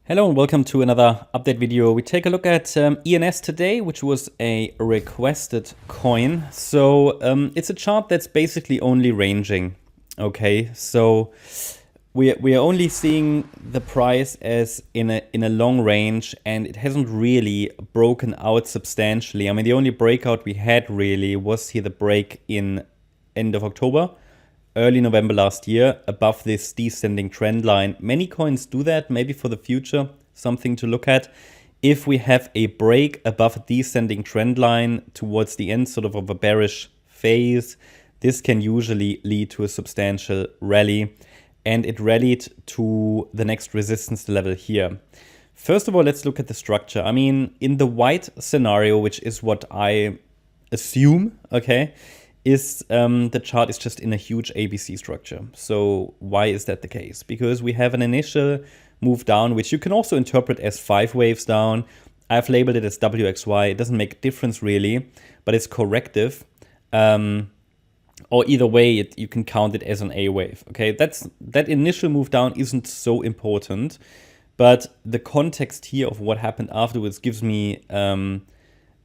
Hello and welcome to another update video. We take a look at ENS today, which was a requested coin. So it's a chart that's basically only ranging. Okay, so we are only seeing the price as in a long range, and it hasn't really broken out substantially. I mean, the only breakout we had really was here the break in end of October. Early November last year, above this descending trend line. Many coins do that, maybe for the future, something to look at. If we have a break above a descending trend line towards the end sort of a bearish phase, this can usually lead to a substantial rally. And it rallied to the next resistance level here. First of all, let's look at the structure. I mean, in the white scenario, which is what I assume, okay, is the chart is just in a huge ABC structure. So why is that the case? Because we have an initial move down, which you can also interpret as 5 waves down. I've labeled it as WXY. It doesn't make a difference really, but it's corrective. Or either way, you can count it as an A wave. Okay, that initial move down isn't so important, but the context here of what happened afterwards gives me,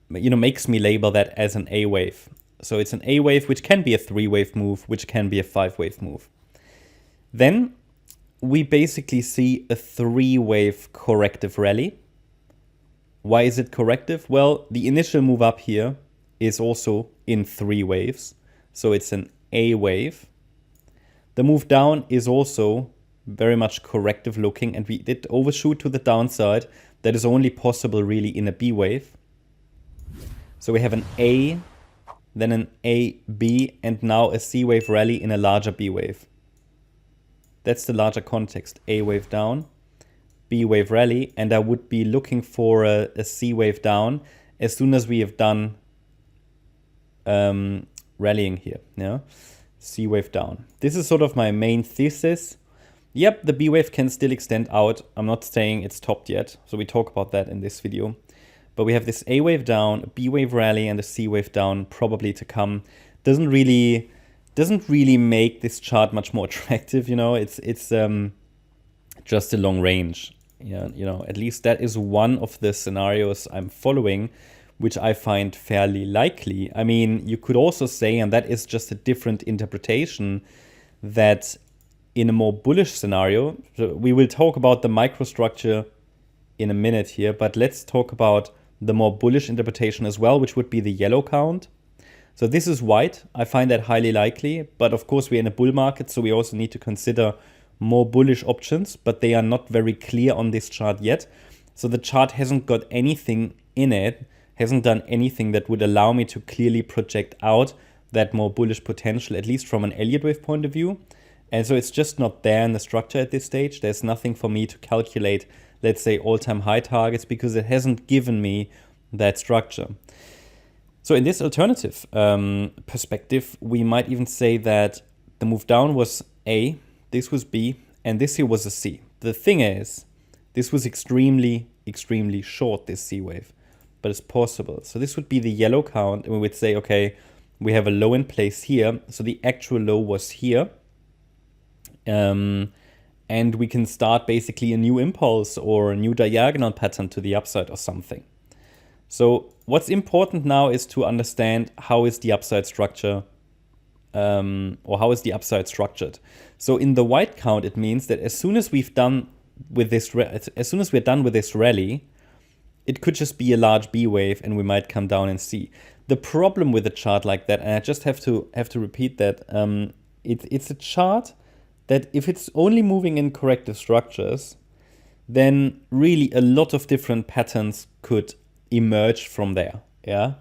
makes me label that as an A wave. So it's an A wave, which can be a 3-wave move, which can be a 5-wave move. Then we basically see a 3-wave corrective rally. Why is it corrective? Well, the initial move up here is also in 3 waves. So it's an A wave. The move down is also very much corrective looking, and we did overshoot to the downside. That is only possible really in a B wave. So we have an A, then an A, B, and now a C wave rally in a larger B wave. That's the larger context. A wave down, B wave rally, and I would be looking for a C wave down as soon as we have done rallying here. Yeah, C wave down. This is sort of my main thesis. Yep, the B wave can still extend out. I'm not saying it's topped yet, so we talk about that in this video. But we have this A wave down, a B wave rally, and a C wave down probably to come. Doesn't really make this chart much more attractive. You know, it's just a long range. Yeah, at least that is one of the scenarios I'm following, which I find fairly likely. I mean, you could also say, and that is just a different interpretation, that in a more bullish scenario, so we will talk about the microstructure in a minute here, but let's talk about the more bullish interpretation as well, which would be the yellow count. So this is white. I find that highly likely, but of course we're in a bull market, so we also need to consider more bullish options, but they are not very clear on this chart yet. So the chart hasn't got anything in it, hasn't done anything that would allow me to clearly project out that more bullish potential, at least from an Elliott wave point of view. And so it's just not there in the structure at this stage. There's nothing for me to calculate, let's say, all-time high targets, because it hasn't given me that structure. So in this alternative perspective, we might even say that the move down was A, this was B, and this here was a C. The thing is, this was extremely, extremely short, this C wave, but it's possible. So this would be the yellow count, and we would say, okay, we have a low in place here. So the actual low was here. And we can start basically a new impulse or a new diagonal pattern to the upside or something. So what's important now is to understand how is the upside structure, or how is the upside structured. So in the white count, it means that as soon as we're done with this rally, it could just be a large B wave and we might come down and see. The problem with a chart like that, and I just have to repeat that, it's a chart that if it's only moving in corrective structures, then really a lot of different patterns could emerge from there. Yeah,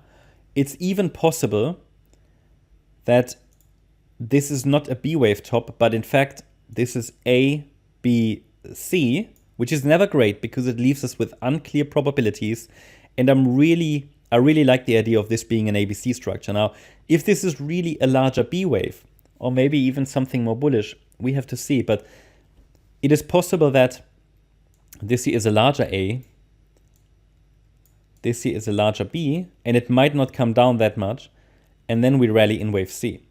it's even possible that this is not a B wave top, but in fact this is A, B, C, which is never great because it leaves us with unclear probabilities. And I really like the idea of this being an ABC structure. Now, if this is really a larger B wave, or maybe even something more bullish, we have to see. But it is possible that this here is a larger A, this here is a larger B, and it might not come down that much, and then we rally in wave C.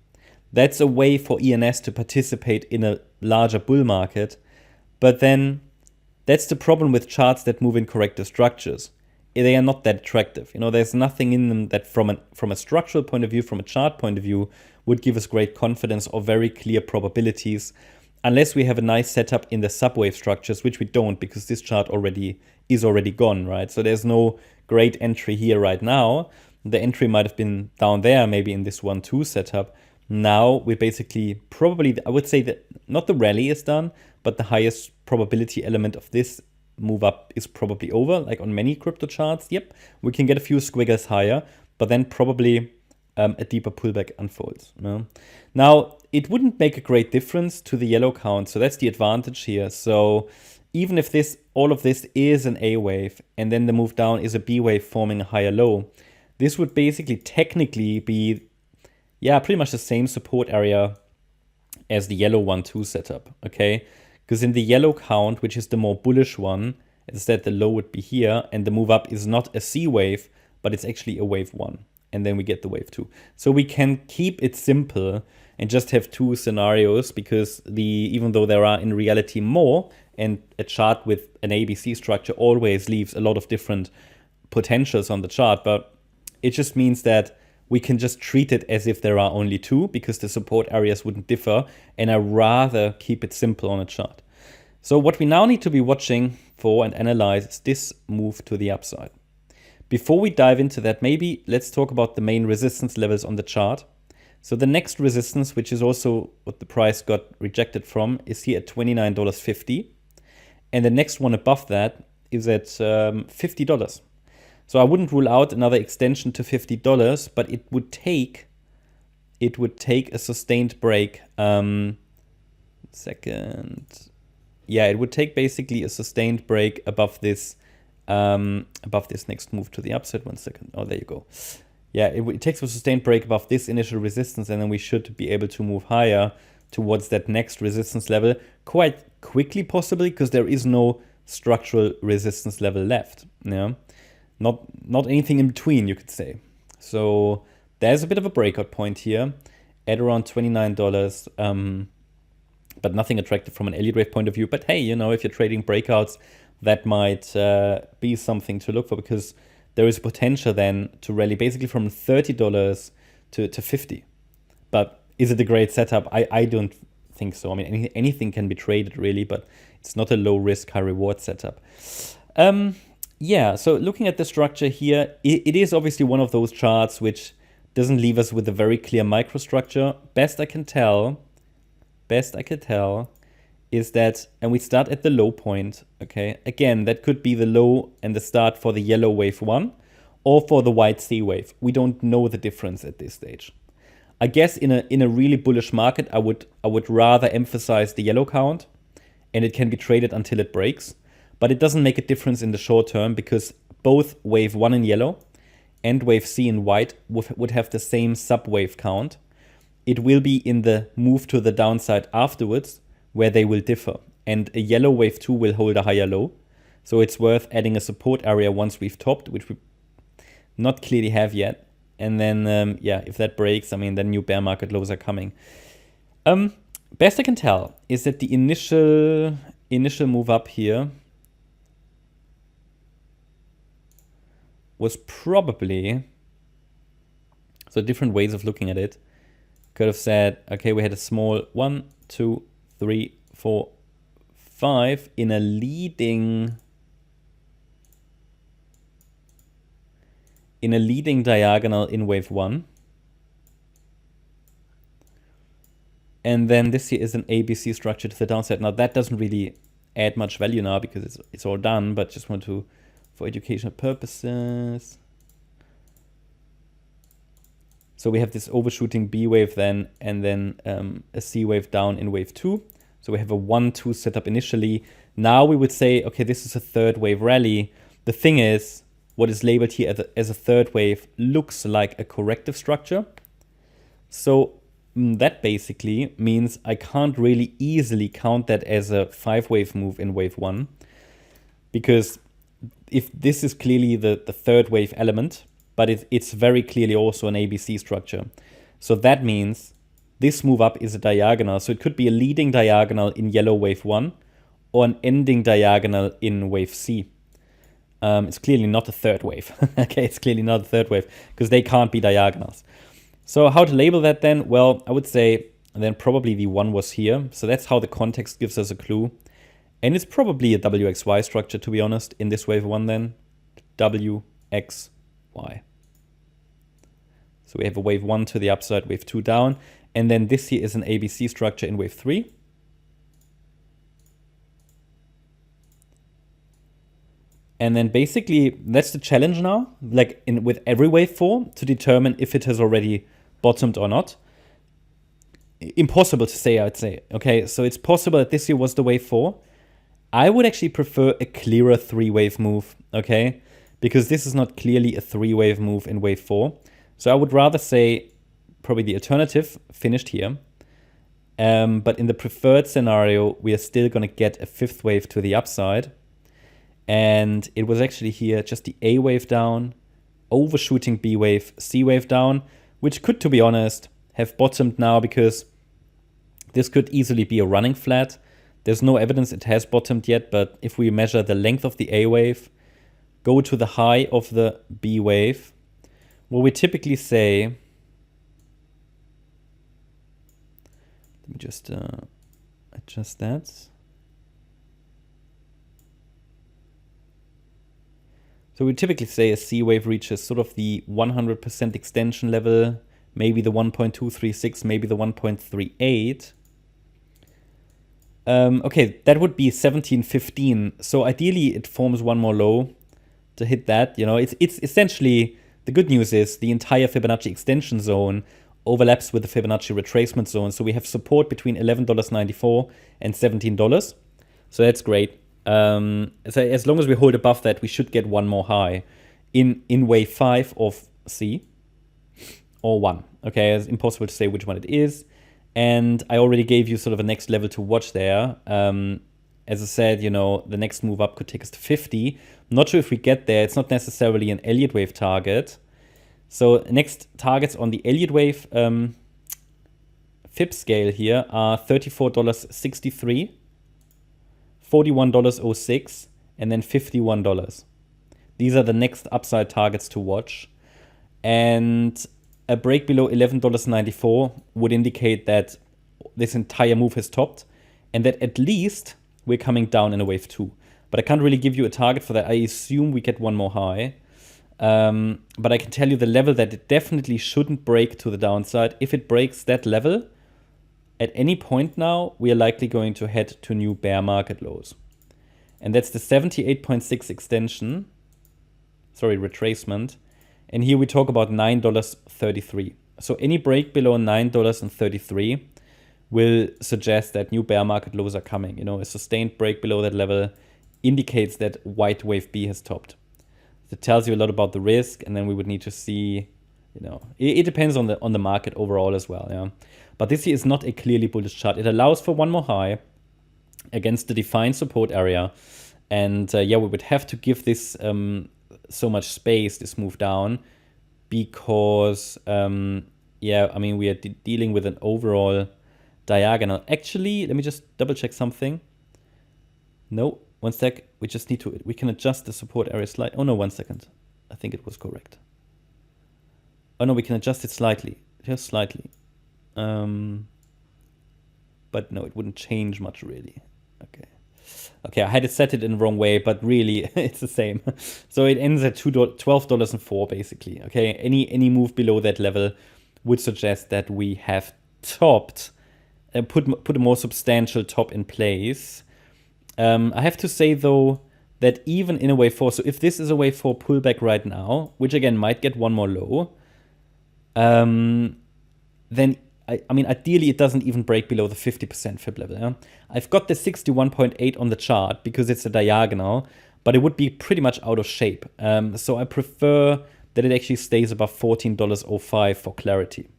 That's a way for ENS to participate in a larger bull market, but then That's the problem with charts that move in corrective structures. They are not that attractive. You know, there's nothing in them that from a structural point of view, from a chart point of view, would give us great confidence or very clear probabilities, unless we have a nice setup in the subwave structures, which we don't, because this chart is already gone, right? So there's no great entry here right now. The entry might have been down there, maybe in this 1-2 setup. Now we basically probably, I would say that not the rally is done, but the highest probability element of this move up is probably over, like on many crypto charts. Yep, we can get a few squiggles higher, but then probably a deeper pullback unfolds. Now, it wouldn't make a great difference to the yellow count, so that's the advantage here. So even if all of this is an A wave, and then the move down is a B wave forming a higher low, this would basically technically be, yeah, pretty much the same support area as the yellow 1-2 setup, okay? Because in the yellow count, which is the more bullish one, instead the low would be here, and the move up is not a C wave, but it's actually a wave 1. And then we get the wave 2. So we can keep it simple and just have two scenarios, because even though there are in reality more, and a chart with an ABC structure always leaves a lot of different potentials on the chart, but it just means that we can just treat it as if there are only two, because the support areas wouldn't differ, and I rather keep it simple on a chart. So what we now need to be watching for and analyze is this move to the upside. Before we dive into that, maybe let's talk about the main resistance levels on the chart. So the next resistance, which is also what the price got rejected from, is here at $29.50. And the next one above that is at $50. So I wouldn't rule out another extension to $50, but it would take a sustained break. Yeah, it would take basically a sustained break above this next move to the upside. 1 second. Oh, there you go. Yeah, it takes a sustained break above this initial resistance, and then we should be able to move higher towards that next resistance level quite quickly, possibly, because there is no structural resistance level left. Yeah. Not anything in between, you could say. So there's a bit of a breakout point here at around $29, but nothing attractive from an Elliott wave point of view. But hey, you know, if you're trading breakouts, that might be something to look for, because there is potential then to rally basically from $30 to $50. But is it a great setup? I don't think so. I mean, anything can be traded really, but it's not a low risk, high reward setup. Yeah, so looking at the structure here, it is obviously one of those charts which doesn't leave us with a very clear microstructure. Best I can tell is that, and we start at the low point, okay? Again, that could be the low and the start for the yellow wave 1 or for the white C wave. We don't know the difference at this stage. I guess in a really bullish market, I would rather emphasize the yellow count, and it can be traded until it breaks. But it doesn't make a difference in the short term, because both wave 1 in yellow and wave C in white would have the same subwave count. It will be in the move to the downside afterwards where they will differ. And a yellow wave 2 will hold a higher low. So it's worth adding a support area once we've topped, which we not clearly have yet. And then, yeah, if that breaks, I mean, then new bear market lows are coming. Best I can tell is that the initial move up here was probably, so different ways of looking at it, could have said, okay, we had a small 1, 2, 3, 4, 5 in a leading diagonal in wave 1. And then this here is an ABC structure to the downside. Now that doesn't really add much value now because it's all done, but just want to, for educational purposes. So we have this overshooting B wave then, and then a C wave down in wave 2. So we have a 1-2 setup initially. Now we would say, okay, this is a third wave rally. The thing is, what is labeled here as a third wave looks like a corrective structure. So that basically means I can't really easily count that as a 5-wave move in wave 1. Because if this is clearly the third wave element, but it's very clearly also an ABC structure. So that means this move up is a diagonal. So it could be a leading diagonal in yellow wave 1, or an ending diagonal in wave C. It's clearly not a third wave. Okay, it's clearly not a third wave because they can't be diagonals. So how to label that then? Well, I would say then probably the 1 was here. So that's how the context gives us a clue. And it's probably a WXY structure, to be honest, in this wave 1 then. WXY. So we have a wave 1 to the upside, wave 2 down. And then this here is an ABC structure in wave 3. And then basically, that's the challenge now, like with every wave 4, to determine if it has already bottomed or not. Impossible to say, I'd say. Okay, so it's possible that this here was the wave 4. I would actually prefer a clearer 3-wave move, okay? Because this is not clearly a 3-wave move in wave 4. So I would rather say probably the alternative finished here. But in the preferred scenario, we are still going to get a 5th wave to the upside. And it was actually here just the A wave down, overshooting B wave, C wave down, which could, to be honest, have bottomed now because this could easily be a running flat. There's no evidence it has bottomed yet, but if we measure the length of the A wave, go to the high of the B wave, what we typically say, let me just adjust that. So we typically say a C wave reaches sort of the 100% extension level, maybe the 1.236, maybe the 1.38. Okay, that would be 1715. So ideally it forms one more low to hit that. You know, it's essentially, the good news is the entire Fibonacci extension zone overlaps with the Fibonacci retracement zone. So we have support between $11.94 and $17. So that's great. So as long as we hold above that, we should get one more high in wave 5 of C or 1. Okay, it's impossible to say which one it is. And I already gave you sort of a next level to watch there. As I said, you know, the next move up could take us to 50. I'm not sure if we get there. It's not necessarily an Elliott wave target. So next targets on the Elliott wave Fib scale here are $34.63. $41.06, and then $51. These are the next upside targets to watch. And a break below $11.94 would indicate that this entire move has topped and that at least we're coming down in a wave 2. But I can't really give you a target for that. I assume we get one more high. But I can tell you the level that it definitely shouldn't break to the downside. If it breaks that level, at any point now, we are likely going to head to new bear market lows. And that's the 78.6 extension. Sorry, retracement. And here we talk about $9.33. So any break below $9.33 will suggest that new bear market lows are coming. You know, a sustained break below that level indicates that white wave B has topped. It tells you a lot about the risk, and then we would need to see, you know, it depends on the market overall as well, yeah. But this here is not a clearly bullish chart. It allows for one more high against the defined support area. And yeah, we would have to give this so much space, this move down, because, yeah, I mean, we are dealing with an overall diagonal. Actually, let me just double check something. No, one sec. We just need to, we can adjust the support area slightly. Oh no, 1 second. I think it was correct. Oh no, we can adjust it slightly, just slightly. But no, it wouldn't change much really. Okay. Okay, I had it set it in the wrong way, but really it's the same. So it ends at $12.04 basically. Okay, any move below that level would suggest that we have topped, put a more substantial top in place. I have to say though that even in a wave 4, so if this is a wave 4 pullback right now, which again might get one more low, then I mean, ideally, it doesn't even break below the 50% Fib level. Yeah? I've got the 61.8 on the chart because it's a diagonal, but it would be pretty much out of shape. So I prefer that it actually stays above $14.05 for clarity.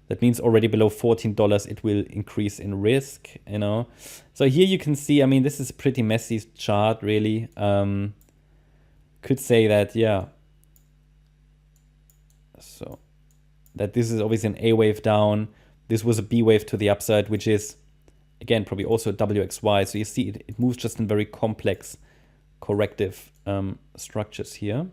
That means already below $14, it will increase in risk, you know. So here you can see, I mean, this is a pretty messy chart, really. Could say that, yeah. So that this is obviously an A wave down. This was a B wave to the upside, which is again, probably also WXY. So you see it moves just in very complex corrective structures here.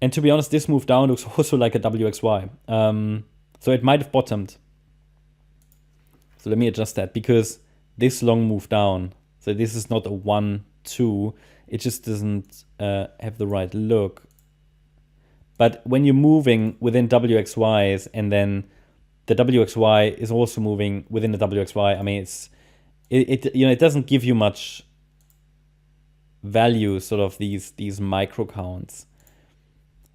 And to be honest, this move down looks also like a WXY. So it might have bottomed. So let me adjust that, because this long move down, so this is not a 1, 2, it just doesn't have the right look. But when you're moving within WXYs and then the WXY is also moving within the WXY, I mean, it doesn't give you much value, sort of these micro counts,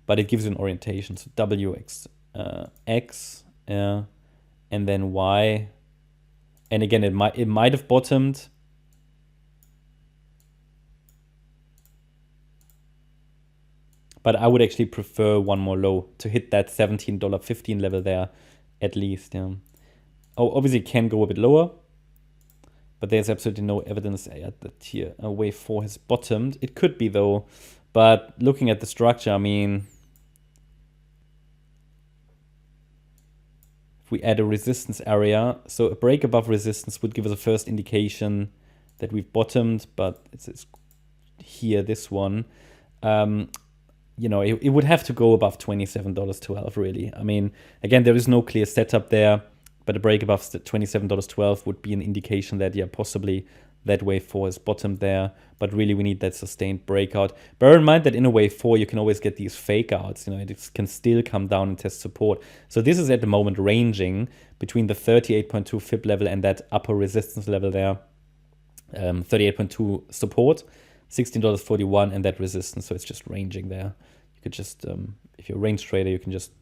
but it gives you an orientation. So WX X, and then Y, and again it might have bottomed. But I would actually prefer one more low to hit that $17.15 level there, at least. Yeah. Oh, obviously it can go a bit lower, but there's absolutely no evidence that here wave 4 has bottomed. It could be though, but looking at the structure, I mean, if we add a resistance area, so a break above resistance would give us a first indication that we've bottomed, but it's here, this one. You know, it would have to go above $27.12, really. I mean, again, there is no clear setup there, but a break above $27.12 would be an indication that, yeah, possibly that wave 4 is bottomed there, but really we need that sustained breakout. Bear in mind that in a wave 4, you can always get these fake outs. You know, it can still come down and test support. So this is at the moment ranging between the 38.2 fib level and that upper resistance level there, 38.2 support, $16.41, and that resistance. So it's just ranging there. You could just, if you're a range trader, you can just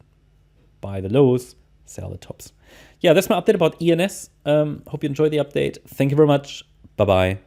buy the lows, sell the tops. Yeah, that's my update about ENS. Hope you enjoyed the update. Thank you very much. Bye-bye.